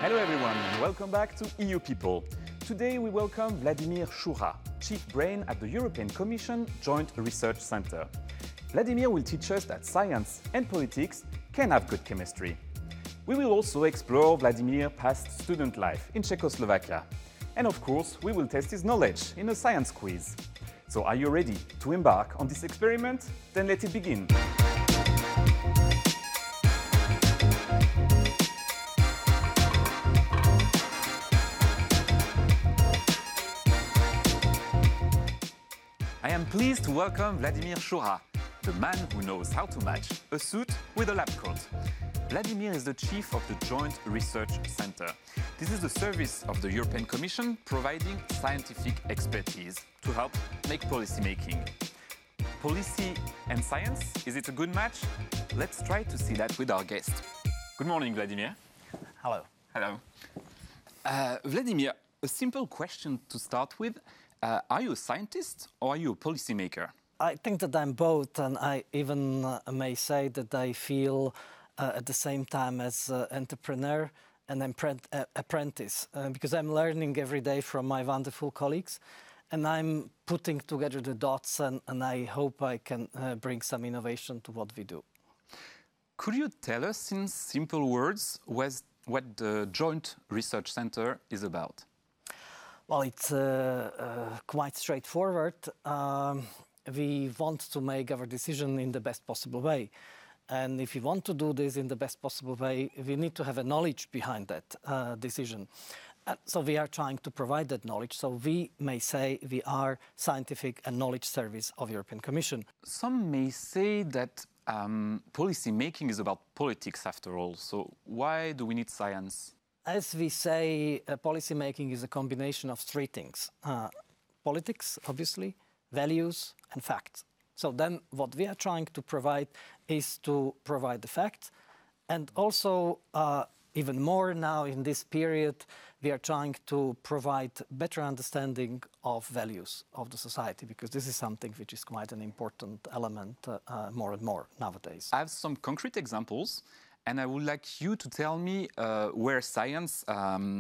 Hello everyone, and welcome back to EUpeople. Today we welcome Vladimír Šucha, Chief Brain at the European Commission Joint Research Center. Vladimir will teach us that science and politics can have good chemistry. We will also explore Vladimir's past student life in Czechoslovakia. And of course, we will test his knowledge in a science quiz. So are you ready to embark on this experiment? Then let it begin. I am pleased to welcome Vladimír Šucha, the man who knows how to match a suit with a lab coat. Vladimir is the chief of the Joint Research Center. This is the service of the European Commission providing scientific expertise to help make policy making. Policy and science, is it a good match? Let's try to see that with our guest. Good morning, Vladimir. Hello. Hello. Vladimir, a simple question to start with. Are you a scientist or are you a policymaker? I think that I'm both, and I even may say that I feel at the same time as entrepreneur and apprentice, because I'm learning every day from my wonderful colleagues, and I'm putting together the dots, and I hope I can bring some innovation to what we do. Could you tell us in simple words what the Joint Research Center is about? Well, it's quite straightforward. We want to make our decision in the best possible way. And if we want to do this in the best possible way, we need to have a knowledge behind that decision. So we are trying to provide that knowledge. So we may say we are scientific and knowledge service of European Commission. Some may say that policy making is about politics after all. So why do we need science? As we say, policy making is a combination of three things. Politics, obviously, values and facts. So then what we are trying to provide is to provide the facts, and also even more now in this period, we are trying to provide better understanding of values of the society, because this is something which is quite an important element more and more nowadays. I have some concrete examples, and I would like you to tell me where science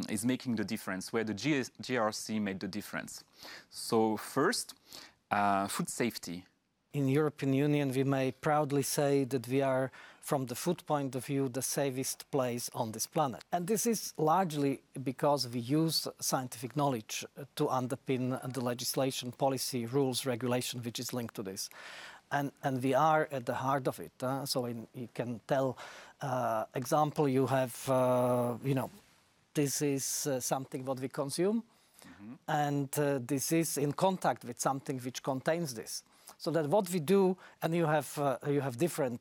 is making the difference, where the GRC made the difference. So first, food safety. In the European Union, we may proudly say that we are, from the food point of view, the safest place on this planet. And this is largely because we use scientific knowledge to underpin the legislation, policy, rules, regulation, which is linked to this. And we are at the heart of it. So you can tell, example, you have, this is something what we consume. And this is in contact with something which contains this. So that what we do, and you have different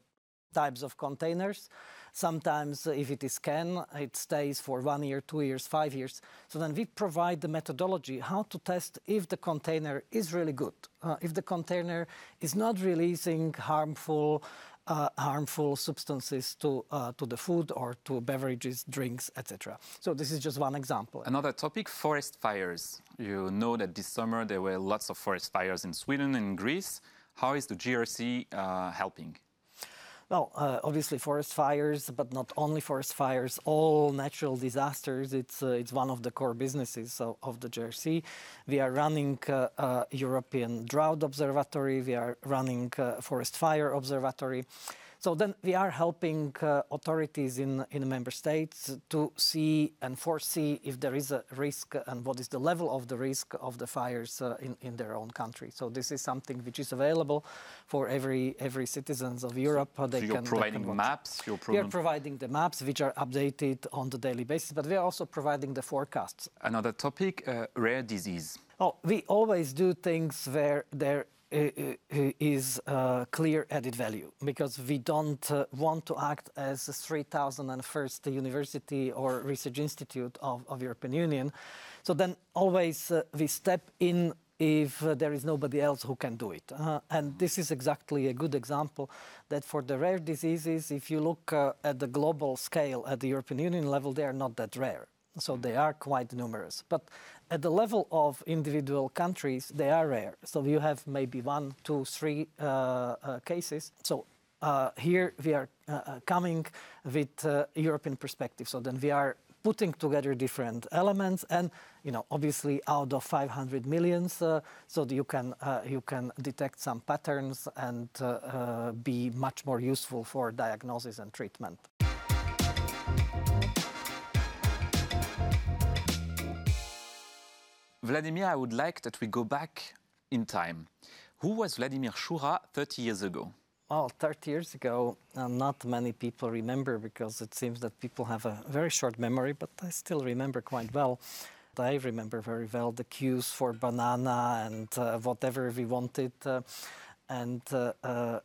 types of containers. Sometimes if it is can, it stays for 1 year, 2 years, 5 years. So then we provide the methodology how to test if the container is really good, if the container is not releasing harmful substances to the food or to beverages, drinks, etc. So this is just one example. Another topic, forest fires. You know that this summer there were lots of forest fires in Sweden and Greece. How is the GRC helping? Well, obviously forest fires, but not only forest fires, all natural disasters, it's one of the core businesses of the GRC. We are running European Drought Observatory, we are running Forest Fire Observatory. So then we are helping authorities in member states to see and foresee if there is a risk and what is the level of the risk of the fires in their own country. So this is something which is available for every citizens of Europe. So you're providing maps? We are providing the maps which are updated on the daily basis, but we are also providing the forecasts. Another topic, rare disease. Oh, we always do things where there is clear added value, because we don't want to act as the 3001st university or research institute of European Union. So then always we step in if there is nobody else who can do it. And this is exactly a good example that for the rare diseases, if you look at the global scale, at the European Union level, they are not that rare. So they are quite numerous. But at the level of individual countries, they are rare. So you have maybe 1, 2, 3 cases. So here we are coming with European perspective. So then we are putting together different elements, and obviously out of 500 millions, so that you can detect some patterns and be much more useful for diagnosis and treatment. Vladimir, I would like that we go back in time. Who was Vladimir Šucha 30 years ago? Well, 30 years ago, not many people remember, because it seems that people have a very short memory, but I still remember quite well. I remember very well the queues for banana and whatever we wanted. And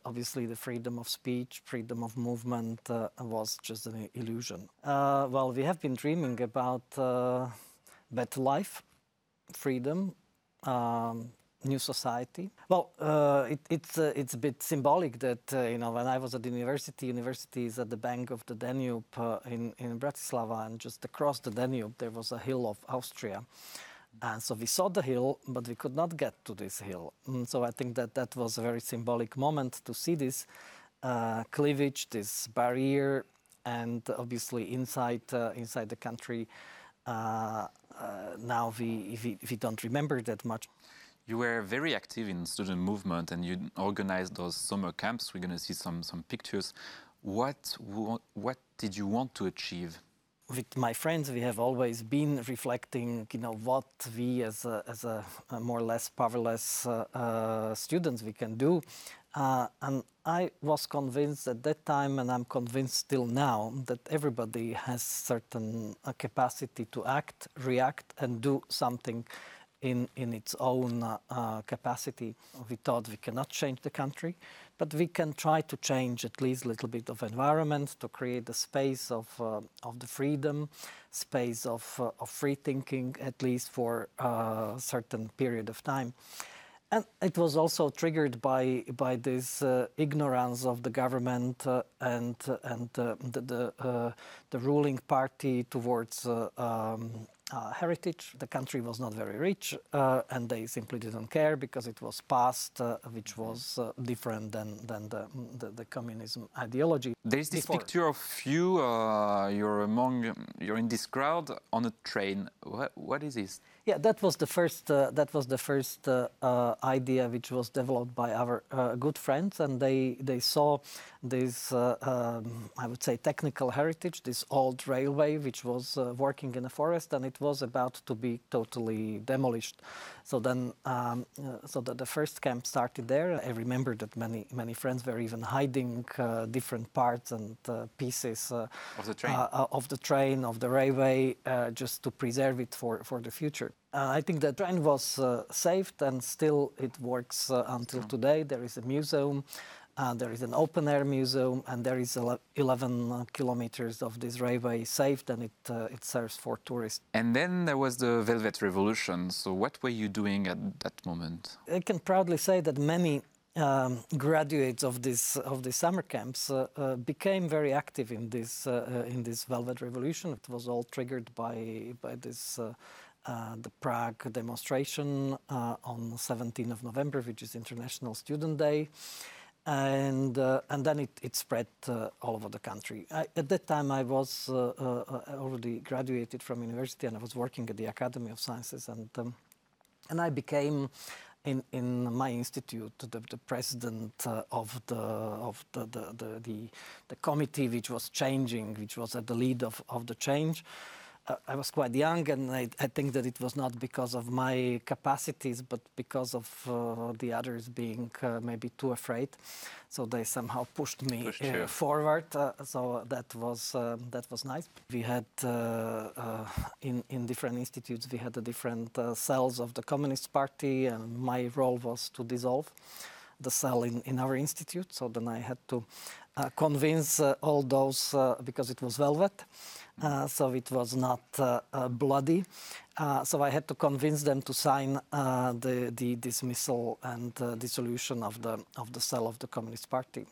obviously the freedom of speech, freedom of movement was just an illusion. Well, we have been dreaming about better life, freedom, new society. Well, it's a bit symbolic that when I was at the university is at the bank of the Danube in Bratislava, and just across the Danube there was a hill of Austria. And so we saw the hill, but we could not get to this hill. So I think that was a very symbolic moment to see this cleavage, this barrier, and obviously inside the country. Now we don't remember that much. You were very active in student movement, and you organized those summer camps. We're going to see some pictures. What did you want to achieve? With my friends, we have always been reflecting, what we as a more or less powerless students we can do. And I was convinced at that time, and I'm convinced still now, that everybody has certain capacity to act, react, and do something in its own capacity. We thought we cannot change the country, but we can try to change at least a little bit of environment, to create a space of the freedom, space of free thinking, at least for a certain period of time. And it was also triggered by this ignorance of the government and the ruling party towards heritage. The country was not very rich, and they simply didn't care, because it was past, which was different than the communism ideology. There is this picture of you. You're in this crowd on a train. What is this? Yeah, that was the first. That was the first idea, which was developed by our good friends, and they saw this, I would say, technical heritage, this old railway, which was working in a forest, and it was about to be totally demolished. So then, the first camp started there. I remember that many friends were even hiding different parts and pieces of the train, of the railway, just to preserve it for the future. I think the train was saved, and still it works until today. There is a museum. There is an open-air museum, and there is 11 kilometers of this railway saved, and it serves for tourists. And then there was the Velvet Revolution. So what were you doing at that moment? I can proudly say that many graduates of these summer camps became very active in this Velvet Revolution. It was all triggered by this the Prague demonstration on 17th of November, which is International Student Day. And then it spread all over the country. At that time, I was already graduated from university, and I was working at the Academy of Sciences, and I became in my institute the president of the committee which was changing, which was at the lead of the change. I was quite young, and I think that it was not because of my capacities, but because of the others being maybe too afraid. So they somehow pushed me forward. So that was nice. We had in different institutes, we had the different cells of the Communist Party, and my role was to dissolve the cell in our institute. So then I had to convince all those, because it was velvet. So it was not bloody. So I had to convince them to sign the dismissal and dissolution of the cell of the Communist Party.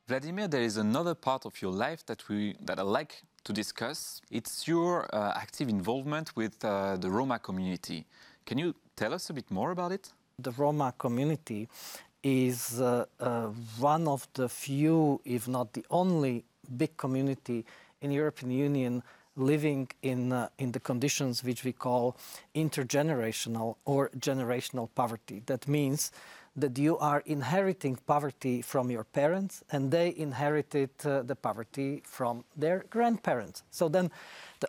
Vladimir, there is another part of your life that I like to discuss. It's your active involvement with the Roma community. Can you tell us a bit more about it? The Roma community is one of the few, if not the only, big community in European Union living in the conditions which we call intergenerational or generational poverty. That means that you are inheriting poverty from your parents and they inherited the poverty from their grandparents. So then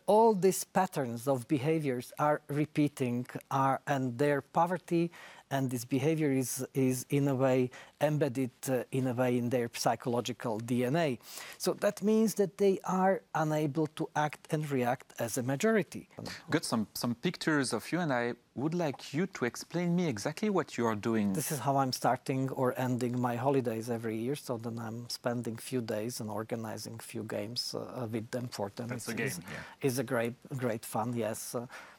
all these patterns of behaviors are repeating and their poverty and this behavior is in a way embedded in their psychological DNA. So that means that they are unable to act and react as a majority. Got some pictures of you, and I would like you to explain me exactly what you are doing. This is how I'm starting or ending my holidays every year. So then I'm spending few days and organizing few games with them for them. That's a game, yeah. It's a great fun, yes.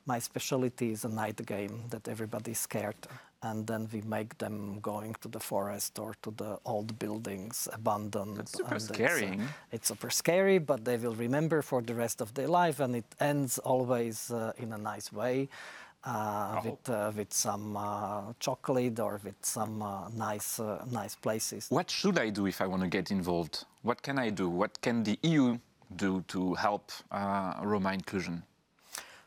My specialty is a night game that everybody's scared. And then we make them going to the forest or to the old buildings, abandoned. That's super scary. It's super scary, but they will remember for the rest of their life, and it ends always in a nice way, with some chocolate or with some nice places. What should I do if I want to get involved? What can I do? What can the EU do to help Roma inclusion?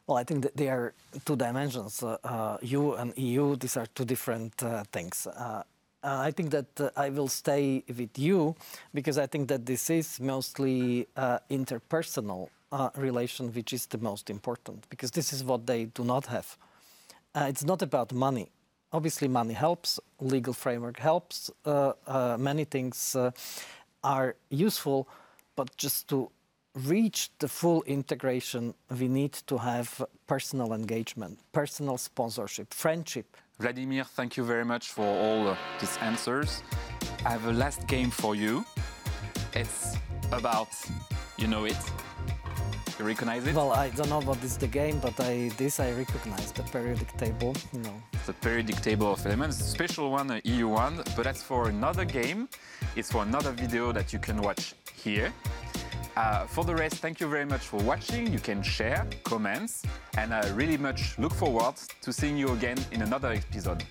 Well, I think that there are two dimensions. You and EU, these are two different things. I think that I will stay with you because I think that this is mostly interpersonal relation, which is the most important, because this is what they do not have. It's not about money. Obviously, money helps, legal framework helps, many things are useful, but just to reach the full integration, we need to have personal engagement, personal sponsorship, friendship. Vladimir, thank you very much for all these answers. I have a last game for you. It's about, you know it? You recognize it? Well, I don't know what is the game, but I recognize the periodic table, you know. It's a periodic table of elements, a special one, an EU one, but that's for another game. It's for another video that you can watch here. For the rest, thank you very much for watching. You can share, comments, and I really much look forward to seeing you again in another episode.